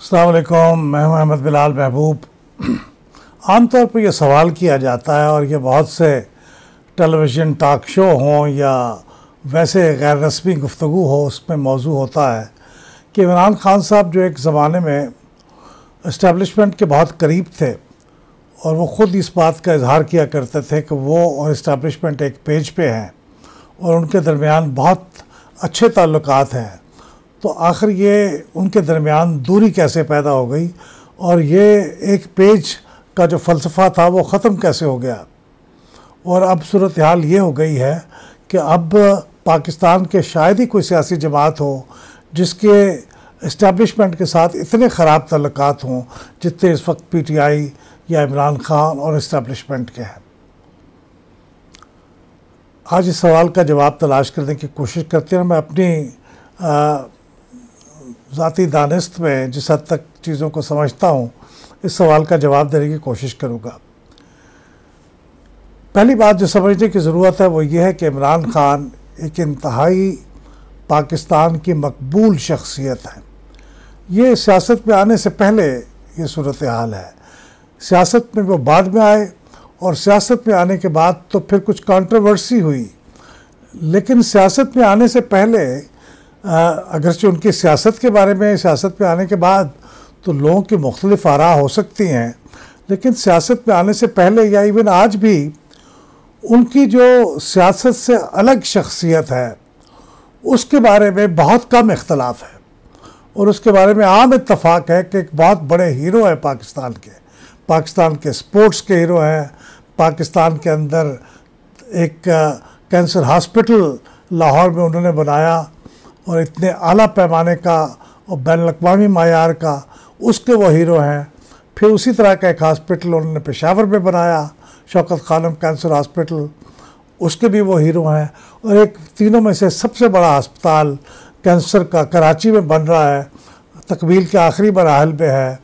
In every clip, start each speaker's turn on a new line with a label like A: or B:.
A: अस्सलाम वालेकुम, मैं हूं अहमद बिलाल महबूब। आमतौर पर यह सवाल किया जाता है और ये बहुत से टेलीविज़न टॉक शो हों या वैसे गैर रस्मी गुफ्तगू हो उसमें मौजू होता है कि इमरान खान साहब जो एक ज़माने में इस्टेब्लिशमेंट के बहुत करीब थे और वो ख़ुद इस बात का इजहार किया करते थे कि वो और इस्टेब्लिशमेंट एक पेज पे हैं और उनके दरमियान बहुत अच्छे ताल्लुकात हैं, तो आखिर ये उनके दरमियान दूरी कैसे पैदा हो गई और ये एक पेज का जो फ़लसफ़ा था वो ख़त्म कैसे हो गया। और अब सूरत हाल ये हो गई है कि अब पाकिस्तान के शायद ही कोई सियासी जमात हो जिसके इस्टेब्लिशमेंट के साथ इतने ख़राब ताल्लुकात हों जितने इस वक्त PTI या इमरान खान और इस्टेब्लिशमेंट के हैं। आज इस सवाल का जवाब तलाश करने की कोशिश करते हैं। मैं अपनी ज़ाती दानिस्त में जिस हद तक चीज़ों को समझता हूँ इस सवाल का जवाब देने की कोशिश करूँगा। पहली बात जो समझने की ज़रूरत है वो ये है कि इमरान खान एक इंतहाई पाकिस्तान की मकबूल शख्सियत है। ये सियासत में आने से पहले ये सूरत हाल है, सियासत में वो बाद में आए और सियासत में आने के बाद तो फिर कुछ कंट्रोवर्सी हुई, लेकिन सियासत में आने से पहले अगरचे उनकी सियासत के बारे में सियासत में आने के बाद तो लोगों की मुख्तलिफ आरा हो सकती हैं, लेकिन सियासत में आने से पहले या इवन आज भी उनकी जो सियासत से अलग शख्सियत है उसके बारे में बहुत कम इख्तलाफ है और उसके बारे में आम इत्तफाक है कि एक बहुत बड़े हीरो है पाकिस्तान के स्पोर्ट्स के हीरो हैं। पाकिस्तान के अंदर एक कैंसर हॉस्पिटल लाहौर में उन्होंने बनाया और इतने आला पैमाने का और बैनुल-अक़वामी मायार का, उसके वो हीरो हैं। फिर उसी तरह का एक हॉस्पिटल उन्होंने पेशावर में बनाया, शौकत खानम कैंसर हॉस्पिटल, उसके भी वो हीरो हैं। और एक तीनों में से सबसे बड़ा अस्पताल कैंसर का कराची में बन रहा है, तकमील के आखिरी मराहल पे है,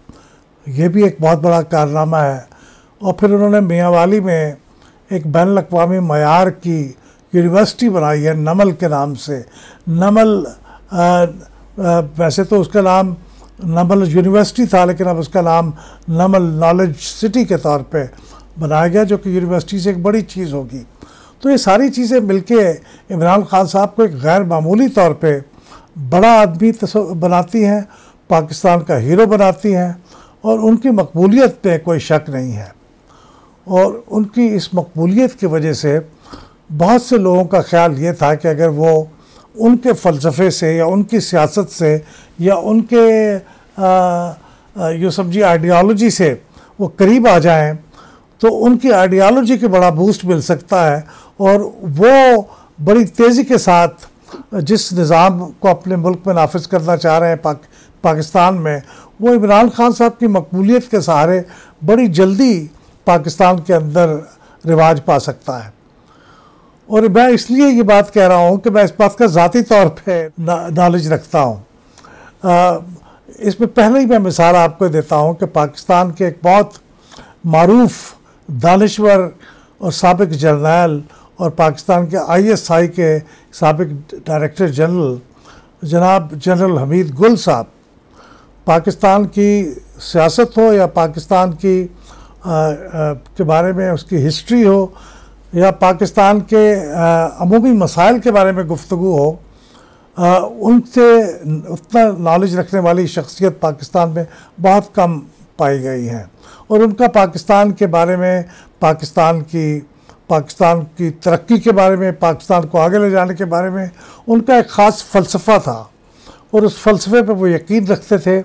A: ये भी एक बहुत बड़ा कारनामा है। और फिर उन्होंने मियांवाली में एक बैनुल-अक़वामी मायार की यूनिवर्सिटी बनाई है नमल के नाम से। नमल वैसे तो उसका नाम नमल यूनिवर्सिटी था, लेकिन अब उसका नाम नमल नॉलेज सिटी के तौर पे बनाया गया, जो कि यूनिवर्सिटी से एक बड़ी चीज़ होगी। तो ये सारी चीज़ें मिलके इमरान खान साहब को एक गैर मामूली तौर पे बड़ा आदमी बनाती हैं, पाकिस्तान का हीरो बनाती हैं और उनकी मकबूलियत पे कोई शक नहीं है। और उनकी इस मकबूलियत की वजह से बहुत से लोगों का ख्याल ये था कि अगर वो उनके फ़लसफ़े से या उनकी सियासत से या उनके यूँ समझिए आइडियालॉजी से वो करीब आ जाएं तो उनकी आइडियालॉजी के बड़ा बूस्ट मिल सकता है और वो बड़ी तेज़ी के साथ जिस निज़ाम को अपने मुल्क में नाफिज करना चाह रहे हैं पाकिस्तान में, वो इमरान खान साहब की मकबूलियत के सहारे बड़ी जल्दी पाकिस्तान के अंदर रिवाज पा सकता है। और मैं इसलिए ये बात कह रहा हूँ कि मैं इस बात का ज़ाती तौर पे नॉलेज रखता हूँ। इसमें पहले ही मैं मिसाल आपको देता हूँ कि पाकिस्तान के एक बहुत मारूफ दानिश्वर और साबिक जर्नैल और पाकिस्तान के ISI के साबिक डायरेक्टर जनरल जनाब जनरल हमीद गुल साहब, पाकिस्तान की सियासत हो या पाकिस्तान की के बारे में उसकी हिस्ट्री हो या पाकिस्तान के अमूमी मसाइल के बारे में गुफ्तगू हो, उनसे उतना नॉलेज रखने वाली शख्सियत पाकिस्तान में बहुत कम पाई गई है। और उनका पाकिस्तान के बारे में, पाकिस्तान की तरक्की के बारे में, पाकिस्तान को आगे ले जाने के बारे में उनका एक ख़ास फ़लसफ़ा था और उस फ़लसफ़े पे वो यकीन रखते थे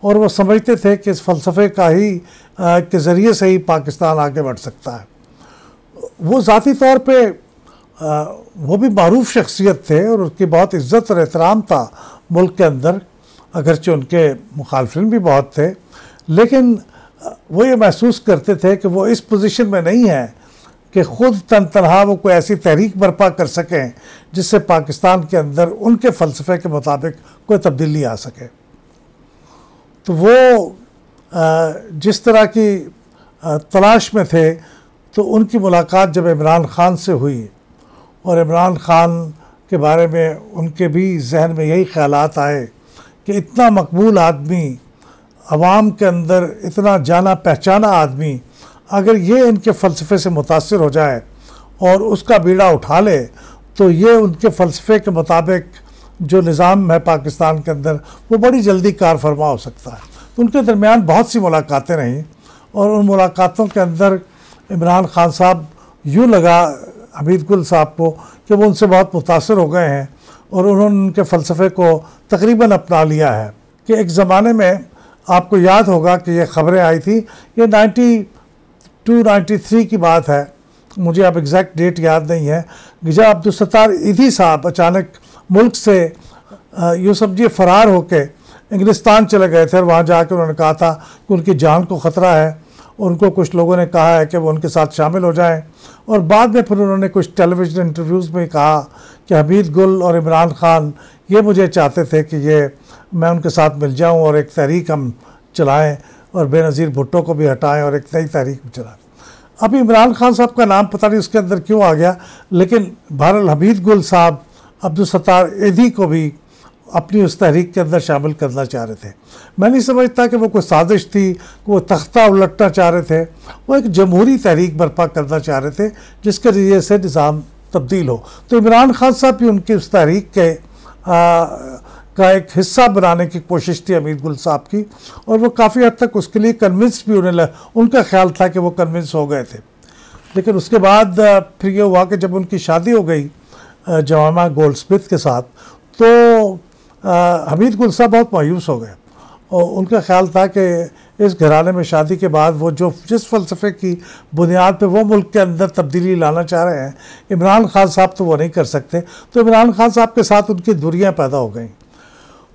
A: और वो समझते थे कि इस फ़लसफ़े का ही के ज़रिए से ही पाकिस्तान आगे बढ़ सकता है। वो ज़ाती तौर पे वो भी मारूफ शख्सियत थे और उसकी बहुत इज़्ज़त और एहतराम था मुल्क के अंदर, अगरचे उनके मुखालफिन भी बहुत थे, लेकिन वो ये महसूस करते थे कि वो इस पोजीशन में नहीं है कि ख़ुद तनहा वो कोई ऐसी तहरीक बर्पा कर सकें जिससे पाकिस्तान के अंदर उनके फ़लसफ़े के मुताबिक कोई तब्दीली आ सके। तो वो जिस तरह की तलाश में थे तो उनकी मुलाकात जब इमरान खान से हुई और इमरान खान के बारे में उनके भी जहन में यही ख़यालात आए कि इतना मकबूल आदमी आवाम के अंदर इतना जाना पहचाना आदमी अगर ये इनके फ़लसफ़े से मुतासिर हो जाए और उसका बीड़ा उठा ले, तो ये उनके फ़लसफ़े के मुताबिक जो निज़ाम है पाकिस्तान के अंदर वो बड़ी जल्दी कार फरमा हो सकता है। तो उनके दरमियान बहुत सी मुलाकातें रहीं और उन मुलाकातों के अंदर इमरान खान साहब यूँ लगा हमीद गुल साहब को कि वो उनसे बहुत मुतासर हो गए हैं और उन्होंने उनके फ़लसफ़े को तकरीबन अपना लिया है। कि एक ज़माने में आपको याद होगा कि ये ख़बरें आई थी, ये 92-93 की बात है, मुझे अब एग्जैक्ट डेट याद नहीं है, कि जब अब्दुल सत्तार ईदी साहब अचानक मुल्क से यूँ समझिए फ़रार होके इंग्लिस्तान चले गए थे और वहाँ जाकर उन्होंने कहा था कि उनकी जान को ख़तरा है। उनको कुछ लोगों ने कहा है कि वो उनके साथ शामिल हो जाएं और बाद में फिर उन्होंने कुछ टेलीविज़न इंटरव्यूज़ में कहा कि हमीद गुल और इमरान खान ये मुझे चाहते थे कि ये मैं उनके साथ मिल जाऊं और एक तहरीक हम चलाएं और बेनज़ीर भुट्टो को भी हटाएं और एक नई तहरीक चलाएं। अभी इमरान खान साहब का नाम पता नहीं उसके अंदर क्यों आ गया, लेकिन बहरहाल हमीद गुल साहब अब्दुल सत्तार ईदी को भी अपनी उस तहरीक के अंदर शामिल करना चाह रहे थे। मैं नहीं समझता कि वो कोई साजिश थी, वो तख्ता उलटना चाह रहे थे, वो एक जमहूरी तहरीक बर्पा करना चाह रहे थे जिसके ज़रिए से निज़ाम तब्दील हो। तो इमरान खान साहब भी उनकी उस तहरीक के का एक हिस्सा बनाने की कोशिश थी हमीद गुल साहब की, और वो काफ़ी हद तक उसके लिए कन्विंस भी उनका ख्याल था कि वो कन्विंस हो गए थे। लेकिन उसके बाद फिर ये हुआ कि जब उनकी शादी हो गई जमामा गोल्डस्मिथ के साथ, तो हमीद गुल साहब बहुत मायूस हो गए और उनका ख्याल था कि इस घराने में शादी के बाद वो जिस फ़लसफ़े की बुनियाद पे वो मुल्क के अंदर तब्दीली लाना चाह रहे हैं, इमरान खान साहब तो वो नहीं कर सकते। तो इमरान खान साहब के साथ उनकी दूरियां पैदा हो गई।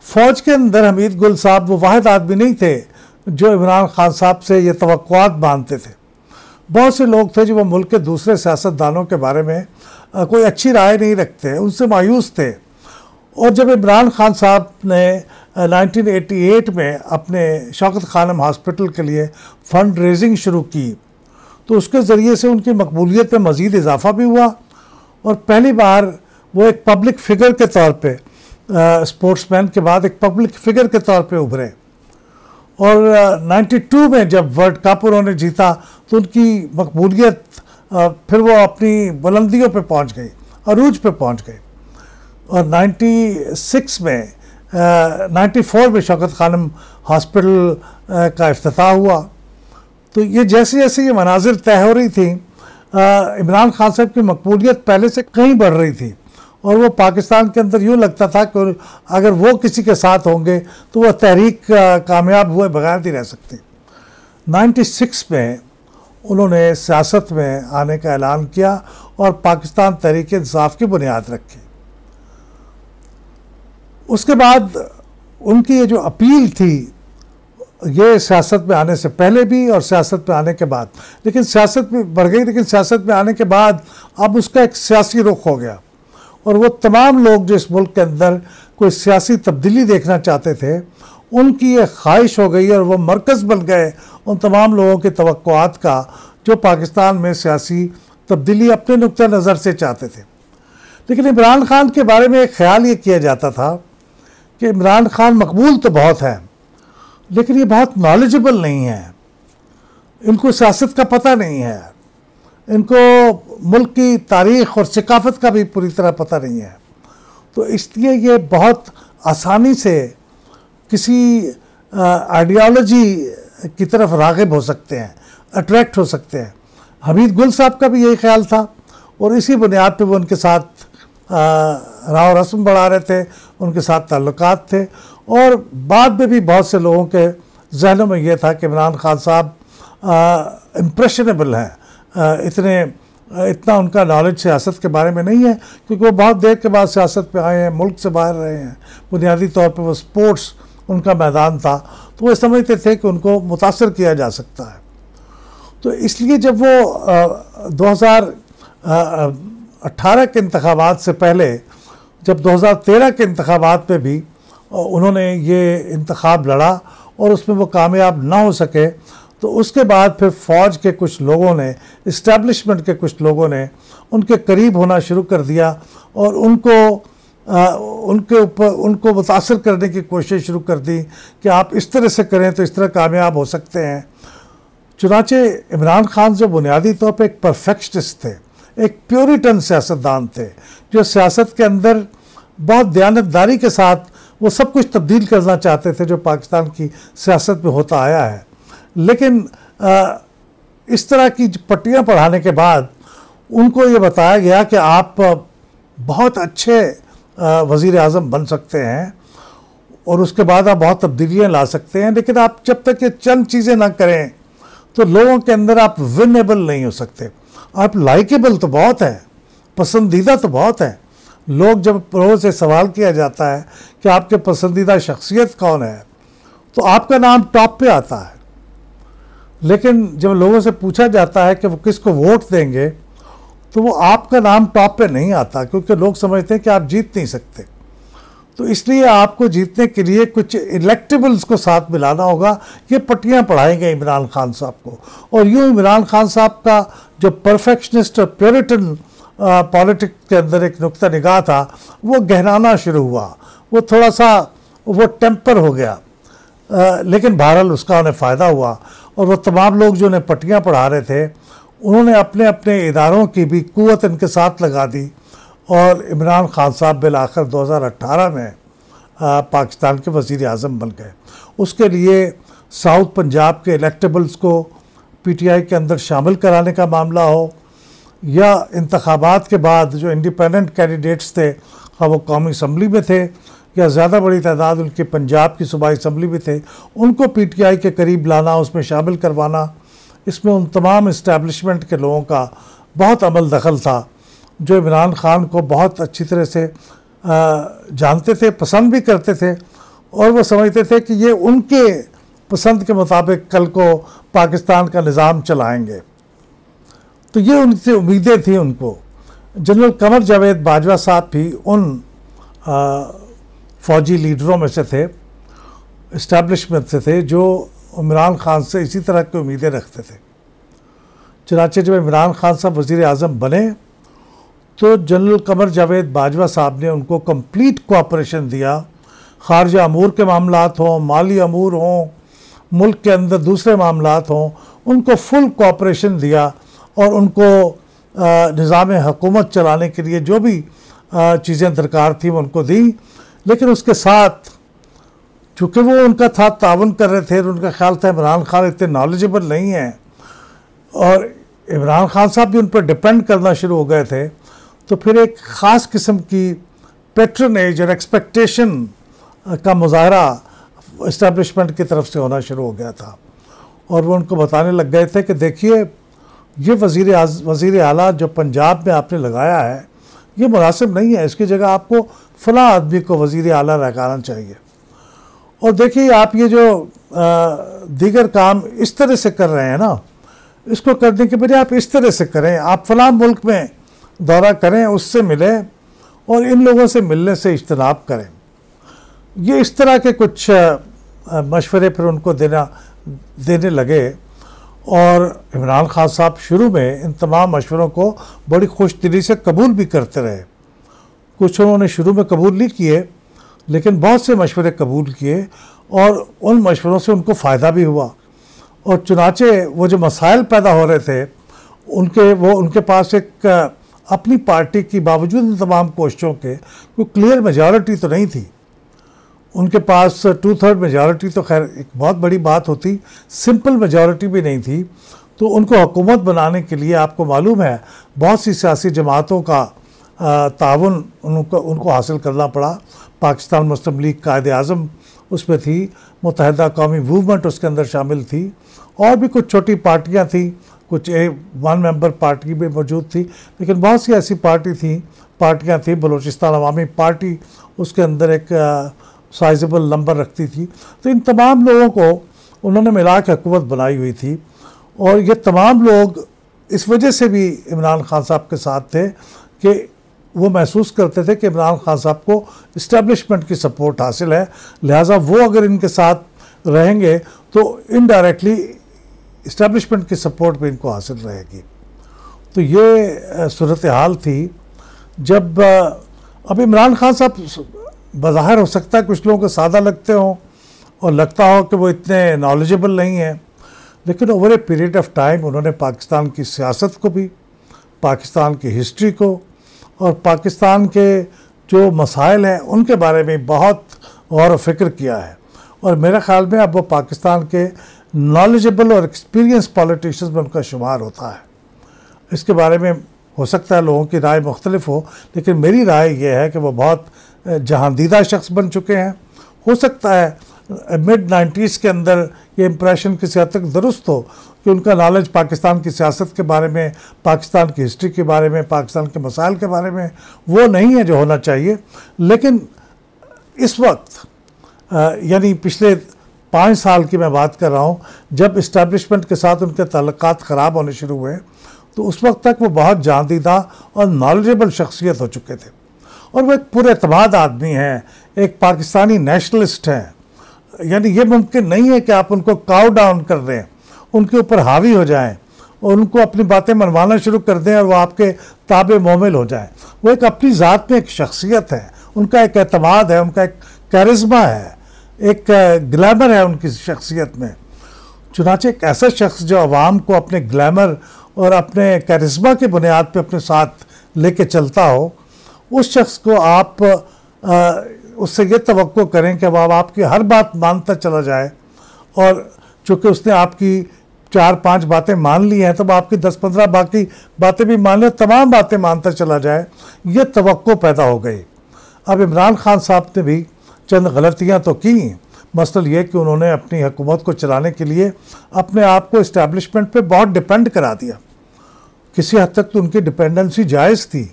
A: फ़ौज के अंदर हमीद गुल साहब वो वाहिद आदमी नहीं थे जो इमरान खान साहब से ये तवक्कुआत मानते थे। बहुत से लोग थे जो वो मुल्क के दूसरे सियासतदानों के बारे में कोई अच्छी राय नहीं रखते, उनसे मायूस थे। और जब इमरान खान साहब ने 1988 में अपने शौकत खानम हॉस्पिटल के लिए फ़ंड रेजिंग शुरू की, तो उसके ज़रिए से उनकी मकबूलियत में मज़ीद इजाफ़ा भी हुआ और पहली बार वो एक पब्लिक फ़िगर के तौर पे, स्पोर्ट्समैन के बाद एक पब्लिक फ़िगर के तौर पे उभरे। और 92 में जब वर्ल्ड कप उन्होंने जीता तो उनकी मकबूलियत फिर वो अपनी बुलंदियों पे पहुंच गई, अरूज पे पहुंच गई। और 94 में शौकत खानम हॉस्पिटल का इफ्तिताह हुआ। तो ये जैसे जैसे ये मनाजिर तय हो रही थी, इमरान खान साहब की मकबूलियत पहले से कहीं बढ़ रही थी और वो पाकिस्तान के अंदर यूँ लगता था कि अगर वो किसी के साथ होंगे तो वह तहरीक कामयाब हुए बगैर नहीं रह सकती। 96 में उन्होंने सियासत में आने का ऐलान किया और पाकिस्तान तहरीक इंसाफ की बुनियाद रखी। उसके बाद उनकी ये जो अपील थी, ये सियासत में आने से पहले भी और सियासत में आने के बाद, लेकिन सियासत में बढ़ गई, लेकिन सियासत में आने के बाद अब उसका एक सियासी रुख हो गया और वो तमाम लोग जो इस मुल्क के अंदर कोई सियासी तब्दीली देखना चाहते थे, उनकी ये ख्वाहिश हो गई और वो मरकज़ बन गए उन तमाम लोगों के तवक्कुआत का जो पाकिस्तान में सियासी तब्दीली अपने नुक्ता नज़र से चाहते थे। लेकिन इमरान खान के बारे में एक ख्याल ये किया जाता था कि इमरान खान मकबूल तो बहुत है, लेकिन ये बहुत नॉलेजेबल नहीं है, इनको सियासत का पता नहीं है, इनको मुल्क की तारीख़ और सकाफ़त का भी पूरी तरह पता नहीं है। तो इसलिए ये बहुत आसानी से किसी आइडियोलॉजी की तरफ राग़िब हो सकते हैं, अट्रैक्ट हो सकते हैं। हमीद गुल साहब का भी यही ख्याल था और इसी बुनियाद पे वो उनके साथ राव रस्म बढ़ा रहे थे, उनके साथ ताल्लुकात थे। और बाद में भी बहुत से लोगों के जहनों में ये था कि इमरान खान साहब इम्प्रेशनेबल हैं, इतना उनका नॉलेज सियासत के बारे में नहीं है, क्योंकि वो बहुत देर के बाद सियासत पे आए हैं, मुल्क से बाहर रहे हैं। बुनियादी तौर पे वो स्पोर्ट्स उनका मैदान था, तो वो समझते थे कि उनको मुतासर किया जा सकता है। तो इसलिए जब वो 2018 के इंतखाबात से पहले, जब 2013 के इंतखाबात में भी उन्होंने ये इंतखाब लड़ा और उसमें वो कामयाब ना हो सके, तो उसके बाद फिर फ़ौज के कुछ लोगों ने, इस्टेब्लिशमेंट के कुछ लोगों ने उनके करीब होना शुरू कर दिया और उनको उनके ऊपर उनको मुतासर करने की कोशिश शुरू कर दी कि आप इस तरह से करें तो इस तरह कामयाब हो सकते हैं। चुनाचे इमरान खान जो बुनियादी तौर पर एक परफेक्शनिस्ट थे, एक प्योरिटन सियासतदान थे, जो सियासत के अंदर बहुत दयानतदारी के साथ वो सब कुछ तब्दील करना चाहते थे जो पाकिस्तान की सियासत में होता आया है। लेकिन इस तरह की पट्टियाँ पढ़ाने के बाद उनको ये बताया गया कि आप बहुत अच्छे वज़ीर आज़म बन सकते हैं और उसके बाद आप बहुत तब्दीलियाँ ला सकते हैं, लेकिन आप जब तक ये चंद चीज़ें ना करें तो लोगों के अंदर आप विनेबल नहीं हो सकते। आप लाइकेबल तो बहुत है, पसंदीदा तो बहुत है। लोग जब लोगों से सवाल किया जाता है कि आपके पसंदीदा शख्सियत कौन है तो आपका नाम टॉप पे आता है, लेकिन जब लोगों से पूछा जाता है कि वो किसको वोट देंगे तो वो आपका नाम टॉप पे नहीं आता, क्योंकि लोग समझते हैं कि आप जीत नहीं सकते। तो इसलिए आपको जीतने के लिए कुछ इलेक्टेबल्स को साथ मिलाना होगा। ये पट्टियाँ पढ़ाएंगे इमरान खान साहब को, और यूँ इमरान खान साहब का जो परफेक्शनिस्ट और प्योरिटन पॉलिटिक्स के अंदर एक नुक्ता निगाह था वो गहराना शुरू हुआ, वो थोड़ा सा वो टेम्पर हो गया। लेकिन बहरहाल उसका उन्हें फ़ायदा हुआ, और वो तमाम लोग जो उन्हें पट्टियाँ पढ़ा रहे थे उन्होंने अपने अपने इदारों की भी कुव्वत इनके साथ लगा दी, और इमरान खान साहब बिल आखिर 2018 में पाकिस्तान के वज़ीर आज़म बन गए। उसके लिए साउथ पंजाब के इलेक्टेबल्स को पीटीआई के अंदर शामिल कराने का मामला हो, या इंतखाबात के बाद जो इंडिपेंडेंट कैंडिडेट्स थे, हाँ वो कौमी असम्बली में थे या ज़्यादा बड़ी तादाद उनके पंजाब की सूबाई असम्बली में थे, उनको पीटीआई के करीब लाना, उसमें शामिल करवाना, इसमें उन तमाम इस्टेब्लिशमेंट के लोगों का बहुत अमल दखल था जो इमरान खान को बहुत अच्छी तरह से जानते थे, पसंद भी करते थे, और वो समझते थे कि ये उनके पसंद के मुताबिक कल को पाकिस्तान का निज़ाम चलाएंगे। तो ये उनसे उम्मीदें थी उनको। जनरल कमर जावेद बाजवा साहब भी उन फ़ौजी लीडरों में से थे, इस्टेब्लिशमेंट से थे, जो इमरान खान से इसी तरह की उम्मीदें रखते थे। चुनांचे जब इमरान खान साहब वज़ीर आज़म बने तो जनरल कमर जावेद बाजवा साहब ने उनको कंप्लीट कोऑपरेशन दिया। खारजा अमूर के मामलात हों, माली अमूर हों, मुल्क के अंदर दूसरे मामलात हों, उनको फुल कोऑपरेशन दिया, और उनको निज़ाम हुकूमत चलाने के लिए जो भी चीज़ें दरकार थी वो उनको दी। लेकिन उसके साथ चूँकि वो उनका साथ तावन कर रहे थे, उनका ख्याल था इमरान खान इतने नॉलेजेबल नहीं हैं, और इमरान खान साहब भी उन पर डिपेंड करना शुरू हो गए थे, तो फिर एक ख़ास किस्म की पैट्रनेज और एक्सपेक्टेशन का मुजाहरा इस्टेब्लिशमेंट की तरफ से होना शुरू हो गया था। और वो उनको बताने लग गए थे कि देखिए ये वज़ीर आला जो पंजाब में आपने लगाया है ये मुनासिब नहीं है, इसकी जगह आपको फ़लाँ आदमी को वज़ीर आला लगाना चाहिए। और देखिए आप ये जो दीगर काम इस तरह से कर रहे हैं ना, इसको करने के बजाय आप इस तरह से करें, आप फ़लाँ मुल्क में दौरा करें, उससे मिलें और इन लोगों से मिलने से इज्तनाब करें। ये इस तरह के कुछ मशवरे फिर उनको देने लगे, और इमरान खान साहब शुरू में इन तमाम मशवरों को बड़ी खुश दिली से कबूल भी करते रहे। कुछ उन्होंने शुरू में कबूल नहीं किए, लेकिन बहुत से मशवरे कबूल किए, और उन मशवरों से उनको फ़ायदा भी हुआ। और चुनाचे वो जो मसाइल पैदा हो रहे थे उनके पास एक अपनी पार्टी की बावजूद इन तमाम कोशिशों के कोई क्लियर मेजॉरिटी तो नहीं थी। उनके पास 2/3 मेजॉरिटी तो खैर एक बहुत बड़ी बात होती, सिंपल मेजॉरिटी भी नहीं थी। तो उनको हुकूमत बनाने के लिए आपको मालूम है बहुत सी सियासी जमातों का ताउन उनको हासिल करना पड़ा। पाकिस्तान मुस्लिम लीग कायद आज़म उसमें थी, मुत्तहिदा कौमी मूवमेंट उसके अंदर शामिल थी, और भी कुछ छोटी पार्टियां थी, कुछ 1 मेंबर पार्टी भी मौजूद थी, लेकिन बहुत सी ऐसी पार्टियां थी। बलूचिस्तान अवामी पार्टी उसके अंदर एक साइजेबल नंबर रखती थी। तो इन तमाम लोगों को उन्होंने मिला के हुकूमत बनाई हुई थी, और ये तमाम लोग इस वजह से भी इमरान खान साहब के साथ थे कि वो महसूस करते थे कि इमरान खान साहब को इस्टेब्लिशमेंट की सपोर्ट हासिल है, लिहाजा वो अगर इनके साथ रहेंगे तो इनडायरेक्टली इस्टेब्लिशमेंट की सपोर्ट भी इनको हासिल रहेगी। तो ये सूरत हाल थी। जब अब इमरान खान साहब बज़ाहिर हो सकता है कुछ लोगों को सादा लगते हों और लगता हो कि वो इतने नॉलेजेबल नहीं हैं, लेकिन over a period of time उन्होंने पाकिस्तान की सियासत को भी, पाकिस्तान की हिस्ट्री को और पाकिस्तान के जो मसाइल हैं उनके बारे में बहुत गौर व फिक्र किया है। और मेरे ख़्याल में अब वो पाकिस्तान के नॉलेजेबल और एक्सपीरियंस पॉलिटिशियंस में उनका शुमार होता है। इसके बारे में हो सकता है लोगों की राय मुख्तलिफ हो, लेकिन मेरी राय ये है कि वो बहुत जहांदीदा शख्स बन चुके हैं। हो सकता है मिड 90s के अंदर ये इम्प्रेशन किसी हद तक दुरुस्त हो कि उनका नॉलेज पाकिस्तान की सियासत के बारे में, पाकिस्तान की हिस्ट्री के बारे में, पाकिस्तान के मसाइल के बारे में वो नहीं है जो होना चाहिए। लेकिन इस वक्त यानी पिछले 5 साल की मैं बात कर रहा हूँ, जब इस्टेब्लिशमेंट के साथ उनके ताल्लुकात ख़राब होने शुरू हुए तो उस वक्त तक वो बहुत जानदीदा और नॉलेजेबल शख्सियत हो चुके थे और वो एक पुरएतमाद आदमी हैं, एक पाकिस्तानी नेशनलिस्ट हैं। यानी ये मुमकिन नहीं है कि आप उनको काउ डाउन कर दें, उनके ऊपर हावी हो जाएं और उनको अपनी बातें मनवाना शुरू कर दें और वो आपके ताबे मोमिल हो जाएं। वो एक अपनी ज़ात में एक शख्सियत है, उनका एक एतमाद है, उनका एक कैरिज़मा है, एक ग्लैमर है उनकी शख्सियत में। चुनांचे एक ऐसा शख्स जो आवाम को अपने ग्लैमर और अपने कैरिज़मा की बुनियाद पे अपने साथ लेके चलता हो, उस शख्स को आप उससे ये तवक्को करें कि वह आपकी हर बात मानता चला जाए और चूँकि उसने आपकी 4-5 बातें मान ली हैं तो वह आपकी 10-15 बाकी बातें भी मान ले, तमाम बातें मानता चला जाए, ये तवक्को पैदा हो गई। अब इमरान खान साहब ने भी चंद गलतियाँ तो की, मसला ये कि उन्होंने अपनी हुकूमत को चलाने के लिए अपने आप को इस्टेब्लिशमेंट पे बहुत डिपेंड करा दिया। किसी हद तक तो उनकी डिपेंडेंसी जायज़ थी,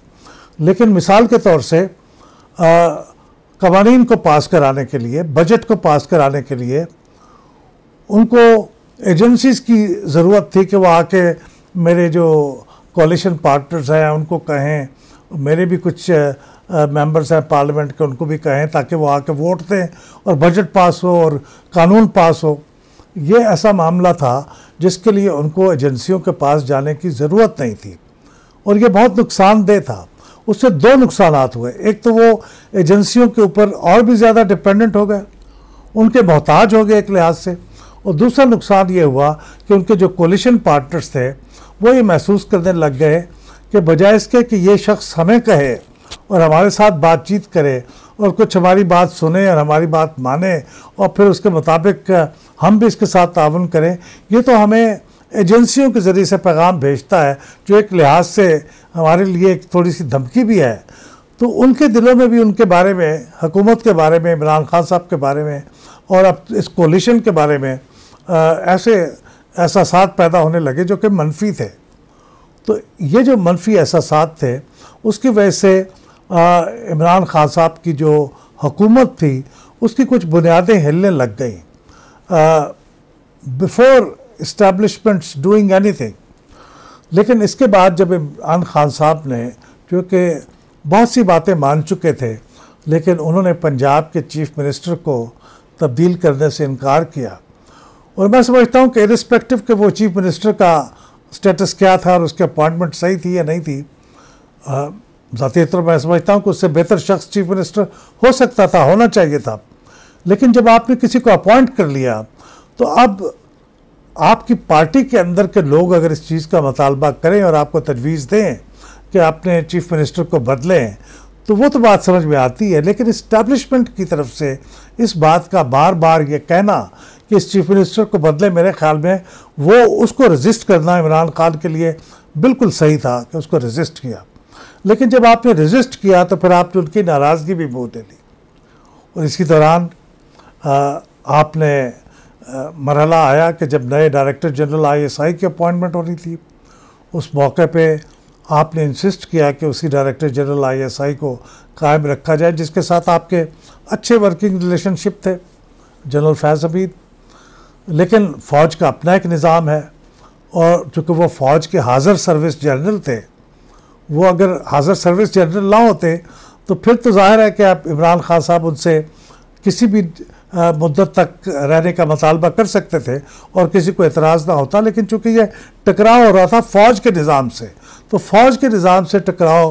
A: लेकिन मिसाल के तौर से कवानीन को पास कराने के लिए, बजट को पास कराने के लिए उनको एजेंसीज़ की ज़रूरत थी कि वो आके मेरे जो कोalition पार्टनर्स हैं उनको कहें, मेरे भी कुछ मेंबर्स हैं पार्लियामेंट के, उनको भी कहें ताकि वो आके वोट दें और बजट पास हो और कानून पास हो। ये ऐसा मामला था जिसके लिए उनको एजेंसियों के पास जाने की ज़रूरत नहीं थी और ये बहुत नुकसानदेह था। उससे 2 नुकसानात हुए, एक तो वो एजेंसियों के ऊपर और भी ज़्यादा डिपेंडेंट हो गए, उनके मोहताज हो गए एक लिहाज से, और दूसरा नुकसान ये हुआ कि उनके जो कोalition पार्टनर्स थे वो ये महसूस करने लग गए कि बजाय इसके कि ये शख्स हमें कहे और हमारे साथ बातचीत करे और कुछ हमारी बात सुने और हमारी बात माने और फिर उसके मुताबिक हम भी इसके साथ ताउन करें, ये तो हमें एजेंसियों के ज़रिए से पैगाम भेजता है जो एक लिहाज से हमारे लिए एक थोड़ी सी धमकी भी है। तो उनके दिलों में भी उनके बारे में, हुकूमत के बारे में, इमरान खान साहब के बारे में और अब इस कोalition के बारे में ऐसे एहसासात पैदा होने लगे जो कि मनफी थे। तो ये जो मनफी एहसासात थे उसकी वजह से इमरान खान साहब की जो हुकूमत थी उसकी कुछ बुनियादें हिलने लग गई बिफोर इस्टेब्लिशमेंट्स डूइंग एनीथिंग। लेकिन इसके बाद जब इमरान खान साहब ने, क्योंकि बहुत सी बातें मान चुके थे, लेकिन उन्होंने पंजाब के चीफ मिनिस्टर को तब्दील करने से इनकार किया और मैं समझता हूँ कि इरिस्पेक्टिव के वो चीफ मिनिस्टर का स्टेटस क्या था और उसकी अपॉइंटमेंट सही थी या नहीं थी, ज़ाती तौर मैं समझता हूँ कि उससे बेहतर शख्स चीफ मिनिस्टर हो सकता था, होना चाहिए था। लेकिन जब आपने किसी को अपॉइंट कर लिया तो अब आपकी पार्टी के अंदर के लोग अगर इस चीज़ का मुतालबा करें और आपको तजवीज़ दें कि आपने चीफ मिनिस्टर को बदलें तो वो तो बात समझ में आती है। लेकिन इस्टेब्लिशमेंट की तरफ से इस बात का बार बार ये कहना कि इस चीफ मिनिस्टर को बदले, मेरे ख्याल में वो उसको रजिस्ट करना इमरान खान के लिए बिल्कुल सही था कि उसको रजिस्ट किया। लेकिन जब आपने रजिस्ट किया तो फिर आपने उनकी नाराज़गी भी मोल ले ली और इसी दौरान आपने मरहला आया कि जब नए डायरेक्टर जनरल ISI की अपॉइंटमेंट हो रही थी, उस मौके पे आपने इंसिस्ट किया कि उसी डायरेक्टर जनरल ISI को कायम रखा जाए जिसके साथ आपके अच्छे वर्किंग रिलेशनशिप थे, जनरल फैज़ हमीद। लेकिन फ़ौज का अपना एक निज़ाम है और चूँकि वो फ़ौज के हाज़र सर्विस जनरल थे, वो अगर हाज़र सर्विस जनरल ना होते तो फिर तो ज़ाहिर है कि आप इमरान खान साहब उनसे किसी भी मुद्दत तक रहने का मुतालबा कर सकते थे और किसी को एतराज़ ना होता। लेकिन चूँकि ये टकराव हो रहा था फ़ौज के निज़ाम से, तो फ़ौज के निज़ाम से टकराव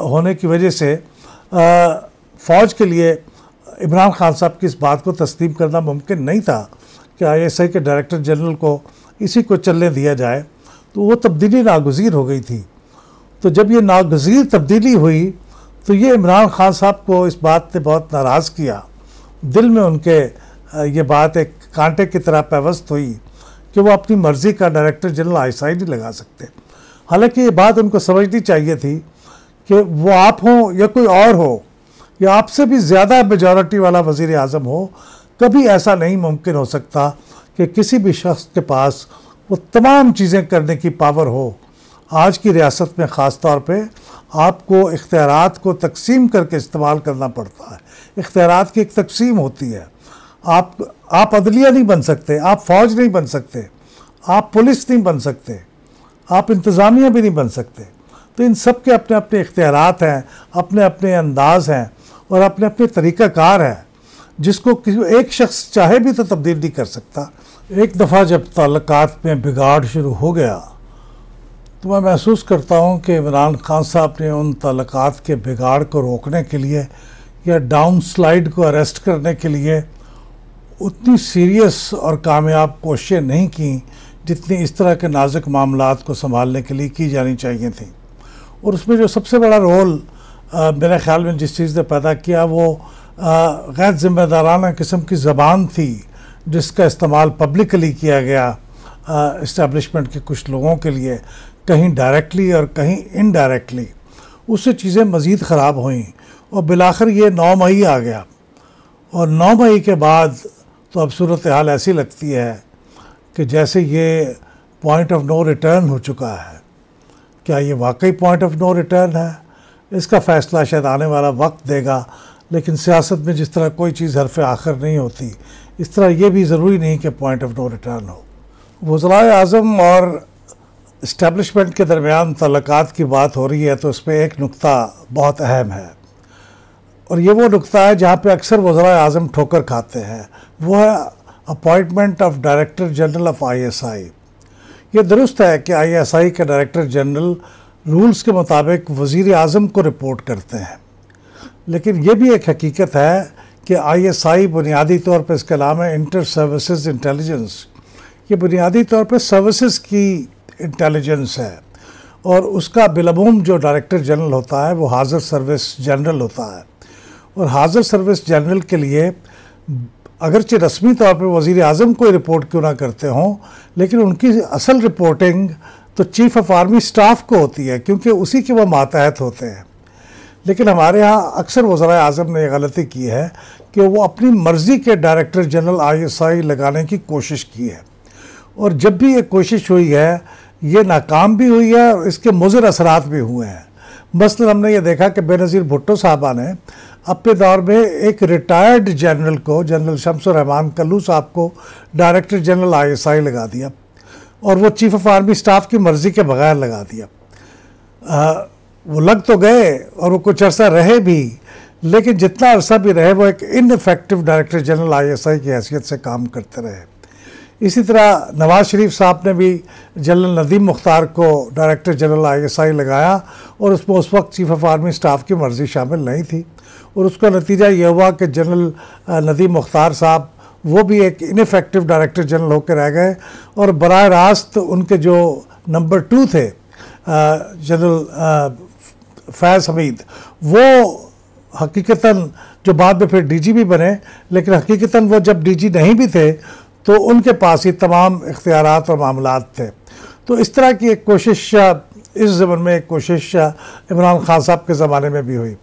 A: होने की वजह से फ़ौज के लिए इमरान खान साहब की इस बात को तस्लीम करना मुमकिन नहीं था कि ISI के डायरेक्टर जनरल को इसी को चलने दिया जाए, तो वो तब्दीली नागुज़ीर हो गई थी। तो जब ये नागुज़ीर तब्दीली हुई तो ये इमरान खान साहब को इस बात ने बहुत नाराज़ किया। दिल में उनके ये बात एक कांटे की तरह पैवस्त हुई कि वो अपनी मर्ज़ी का डायरेक्टर जनरल ISI नहीं लगा सकते। हालांकि ये बात उनको समझनी चाहिए थी कि वो आप हों या कोई और हो, या आपसे भी ज़्यादा मेजॉरिटी वाला वज़ीर आज़म हो, कभी ऐसा नहीं मुमकिन हो सकता कि किसी भी शख्स के पास वो तमाम चीज़ें करने की पावर हो। आज की रियासत में ख़ास तौर पे आपको इख्तियारात को तकसीम करके इस्तेमाल करना पड़ता है। इख्तियारात की एक तकसीम होती है। आप अदलिया नहीं बन सकते, आप फ़ौज नहीं बन सकते, आप पुलिस नहीं बन सकते, आप इंतज़ामिया भी नहीं बन सकते। तो इन सब के अपने अपने इख्तियारात हैं, अपने अपने अंदाज़ हैं और अपने अपने तरीक़ाकार हैं, जिसको किसी एक शख्स चाहे भी तो तब्दील नहीं कर सकता। एक दफ़ा जब ताल्लुकात में बिगाड़ शुरू हो गया तो मैं महसूस करता हूँ कि इमरान खान साहब ने उन ताल्लुकात के बिगाड़ को रोकने के लिए या डाउन स्लाइड को अरेस्ट करने के लिए उतनी सीरियस और कामयाब कोशिशें नहीं की जितनी इस तरह के नाजुक मामलात को संभालने के लिए की जानी चाहिए थी। और उसमें जो सबसे बड़ा रोल मेरे ख़्याल में जिस चीज़ ने पैदा किया वो गैर ज़िम्मेदाराना किस्म की ज़बान थी, जिसका इस्तेमाल पब्लिकली किया गया इस्टेब्लिशमेंट के कुछ लोगों के लिए, कहीं डायरेक्टली और कहीं इनडायरेक्टली। उससे चीज़ें मज़ीद ख़राब हुई और बिलाखिर ये 9 मई आ गया। और 9 मई के बाद तो अब सूरत हाल ऐसी लगती है कि जैसे ये पॉइंट ऑफ नो रिटर्न हो चुका है। क्या ये वाकई पॉइंट ऑफ नो रिटर्न है? इसका फ़ैसला शायद आने वाला वक्त देगा, लेकिन सियासत में जिस तरह कोई चीज़ हरफ आखिर नहीं होती, इस तरह ये भी ज़रूरी नहीं कि पॉइंट ऑफ नो रिटर्न हो। वज़राए आज़म और इस्टेब्लिशमेंट के दरमियान तल्लुकात की बात हो रही है तो उसमें एक नुक्ता बहुत अहम है, और ये वो नुक्ता है जहाँ पे अक्सर वज़राए आज़म ठोकर खाते हैं। वो है appointment of director general of ISI। ये दुरुस्त है कि ISI के डायरेक्टर जनरल रूल्स के मुताबिक वज़ीर आज़म को रिपोर्ट करते हैं, लेकिन ये भी एक हकीकत है कि ISI बुनियादी तौर पर इसका नाम है इंटर सर्विसेज इंटेलिजेंस। ये बुनियादी तौर पर सर्विसेज की इंटेलिजेंस है, और उसका बिलअमूम जो डायरेक्टर जनरल होता है वो हाज़िर सर्विस जनरल होता है। और हाज़िर सर्विस जनरल के लिए अगरचे रस्मी तौर पर वज़ीर आज़म को रिपोर्ट क्यों ना करते हों, लेकिन उनकी असल रिपोर्टिंग तो चीफ़ ऑफ आर्मी स्टाफ को होती है, क्योंकि उसी के वो मातहत होते हैं। लेकिन हमारे यहाँ अक्सर वज़राए आज़म ने गलती की है कि वो अपनी मर्ज़ी के डायरेक्टर जनरल ISI लगाने की कोशिश की है, और जब भी ये कोशिश हुई है ये नाकाम भी हुई है और इसके मुज़र असरात भी हुए हैं। मसलन हमने ये देखा कि बेनज़ीर भुट्टो साहबा ने अपने दौर में एक रिटायर्ड जनरल को, जनरल शम्सुर रहमान कल्लू साहब को डायरेक्टर जनरल ISI लगा दिया, और वो चीफ़ ऑफ आर्मी स्टाफ की मर्ज़ी के बगैर लगा दिया। वो लग तो गए और वो कुछ अरसा रहे भी, लेकिन जितना अरसा भी रहे वो एक इनफेक्टिव डायरेक्टर जनरल ISI की हैसियत से काम करते रहे। इसी तरह नवाज़ शरीफ साहब ने भी जनरल नदीम मुख्तार को डायरेक्टर जनरल ISI लगाया, और उसमें उस वक्त चीफ़ ऑफ आर्मी स्टाफ की मर्ज़ी शामिल नहीं थी, और उसका नतीजा ये हुआ कि जनरल नदीम मुख्तार साहब वो भी एक इनफेक्टिव डायरेक्टर जनरल होकर रह गए, और बराह रास्त उनके जो नंबर 2 थे जनरल फैज़ हमीद, वो हकीकतन जो बाद में फिर DG भी बने, लेकिन हकीकतन वो जब DG नहीं भी थे तो उनके पास ही तमाम इख्तियारात और मामलात थे। तो इस तरह की एक कोशिश इस ज़मन में एक कोशिश इमरान खान साहब के ज़माने में भी हुई।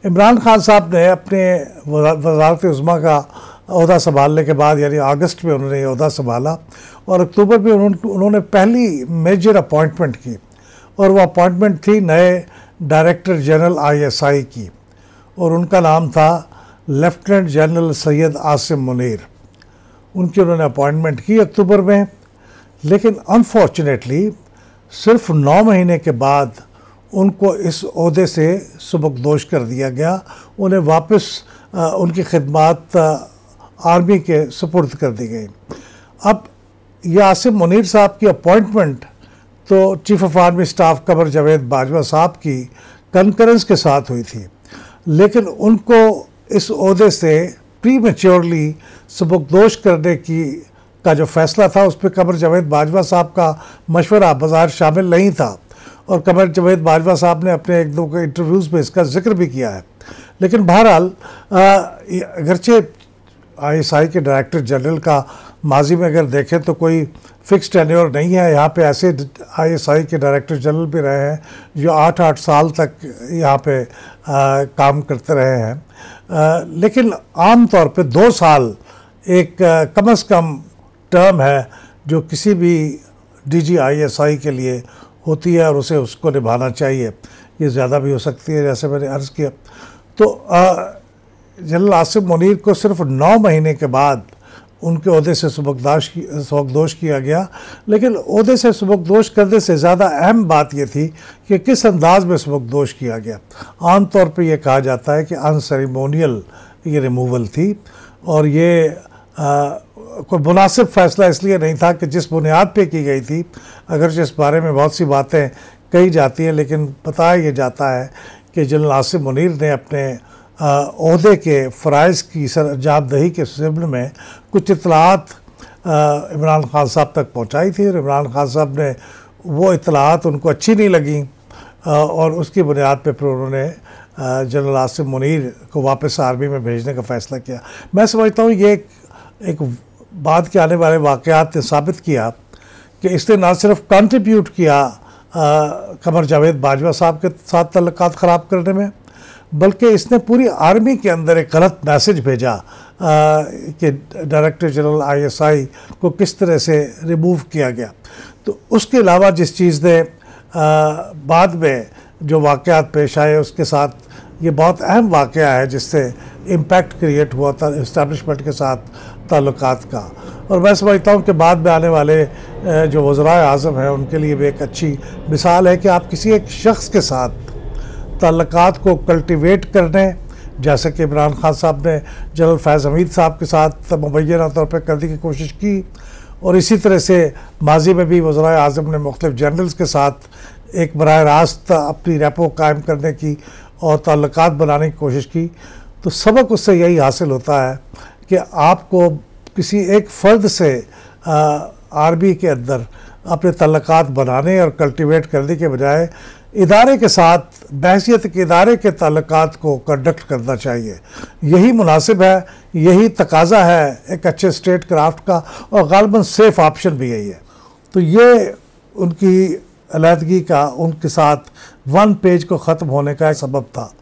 A: इमरान खान साहब ने अपने वज़ारत उज़्मा का ओहदा संभालने के बाद, यानी अगस्त में उन्होंने ये ओहदा संभाला, और अक्टूबर में उन्होंने पहली मेजर अपॉइंटमेंट की, और वो अपॉइंटमेंट थी नए डायरेक्टर जनरल ISI की, और उनका नाम था लेफ्टिनेंट जनरल सैयद आसिम मुनीर। उनकी उन्होंने अपॉइंटमेंट की अक्टूबर में, लेकिन अनफॉर्चुनेटली सिर्फ 9 महीने के बाद उनको इस ओहदे से सुबकदोश कर दिया गया। उन्हें वापस उनकी खिदमात आर्मी के सुपुर्द कर दी गई। अब ये आसिम मुनीर साहब की अपॉइंटमेंट तो chief of army staff Qamar Javed Bajwa साहब की कंकरेंस के साथ हुई थी, लेकिन उनको इस ओहदे से प्रीमेच्योरली सबकदोश करने का जो फैसला था उस पर कमर जावेद बाजवा साहब का मशवरा बाज़ार शामिल नहीं था, और कमर जावेद बाजवा साहब ने अपने एक दो इंटरव्यूज़ में इसका जिक्र भी किया है। लेकिन बहरहाल अगरचे ISI के डायरेक्टर जनरल का माजी में अगर देखें तो कोई फिक्स टेन्योर नहीं है। यहाँ पे ऐसे ISI के डायरेक्टर जनरल भी रहे हैं जो 8-8 साल तक यहाँ पे काम करते रहे हैं। लेकिन आम तौर पे 2 साल एक कम से कम टर्म है जो किसी भी DG ISI के लिए होती है और उसे उसको निभाना चाहिए। ये ज़्यादा भी हो सकती है जैसे मैंने अर्ज़ किया। तो जनरल आसिम मुनीर को सिर्फ 9 महीने के बाद उनके ओहदे से सबकदोश किया गया, लेकिन ओहदे से सबकदोश करने से ज़्यादा अहम बात यह थी कि किस अंदाज में सबकदोश किया गया। आम तौर पे ये कहा जाता है कि अनसेरेमोनियल ये रिमूवल थी, और ये कोई मुनासिब फ़ैसला इसलिए नहीं था कि जिस बुनियाद पे की गई थी। अगर इस बारे में बहुत सी बातें कही जाती हैं, लेकिन बताया ये जाता है कि जनरल आसिम मुनीर ने अपने ओहदे के फ़राइज़ की सरअंजामदही के सिलसिले में कुछ इत्तलात इमरान खान साहब तक पहुंचाई थी, और इमरान खान साहब ने वो इत्तलात उनको अच्छी नहीं लगी, और उसकी बुनियाद पे फिर उन्होंने जनरल आसिम मुनीर को वापस आर्मी में भेजने का फ़ैसला किया। मैं समझता हूँ ये एक बाद के आने वाले वाक़यात ने साबित किया कि इसने ना सिर्फ कंट्रीब्यूट किया कमर जावेद बाजवा साहब के साथ तल्लुकात ख़राब करने में, बल्कि इसने पूरी आर्मी के अंदर एक गलत मैसेज भेजा कि डायरेक्टर जनरल ISI को किस तरह से रिमूव किया गया। तो उसके अलावा जिस चीज़ ने बाद में जो वाक़यात पेश आए उसके साथ ये बहुत अहम वाक़या है जिससे इम्पैक्ट क्रिएट हुआ था इस्टेब्लिशमेंट के साथ ताल्लुकात का। और मैं समझता हूँ कि बाद में आने वाले जो वज़राए आज़म हैं उनके लिए भी एक अच्छी मिसाल है कि आप किसी एक शख्स के साथ ताल्लुकात को कल्टिवेट करने, जैसे कि इमरान खान साहब ने जनरल फैज़ हमीद साहब के साथ मुबैना तौर पर करने की कोशिश की, और इसी तरह से माजी में भी वज़राए आज़म ने मुख्तलिफ़ जनरल्स के साथ एक बराह रास्त अपनी रेपो कायम करने की और ताल्लुकात बनाने की कोशिश की। तो सबक उससे यही हासिल होता है कि आपको किसी एक फ़र्द से आर्मी के अंदर अपने ताल्लुकात बनाने और कल्टिवेट करने के बजाय इदारे के साथ बहसियत के इदारे के ताल्लुकात को कंडक्ट करना चाहिए। यही मुनासिब है, यही तकाज़ा है एक अच्छे स्टेट क्राफ्ट का, और गालिबन सेफ़ ऑप्शन भी यही है। तो ये उनकी अलहदगी का उनके साथ 1 पेज को ख़त्म होने का एक सबब था।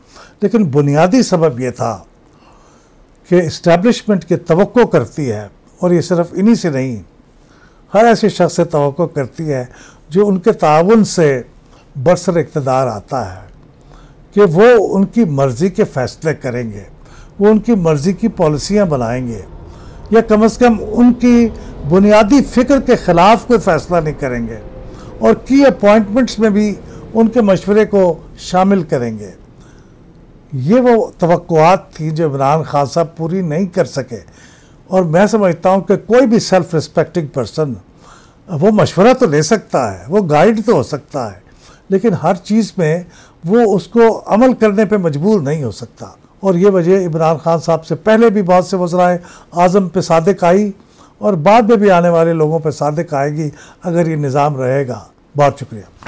A: लेकिन बुनियादी सबब यह था कि इस्टेब्लिशमेंट की तवक्को करती है, और ये सिर्फ इन्हीं से नहीं, हर ऐसे शख्स से तवक्को करती है जो उनके ताउन से बरसर इक़्तिदार आता है कि वो उनकी मर्ज़ी के फ़ैसले करेंगे, वो उनकी मर्ज़ी की पॉलिसियाँ बनाएंगे, या कम से कम उनकी बुनियादी फ़िक्र के ख़िलाफ़ कोई फ़ैसला नहीं करेंगे, और की अपॉइंटमेंट्स में भी उनके मशवरे को शामिल करेंगे। ये वो तवक्कुआत थी जो इमरान खान साहब पूरी नहीं कर सके। और मैं समझता हूँ कि कोई भी सेल्फ रिस्पेक्टिंग पर्सन वो मशवरा तो ले सकता है, वो गाइड तो हो सकता है, लेकिन हर चीज़ में वो उसको अमल करने पे मजबूर नहीं हो सकता। और ये वजह इमरान खान साहब से पहले भी बहुत से वज़राए आज़म पे सादिक आई, और बाद में भी आने वाले लोगों पे सादिक आएगी अगर ये निज़ाम रहेगा। बहुत शुक्रिया।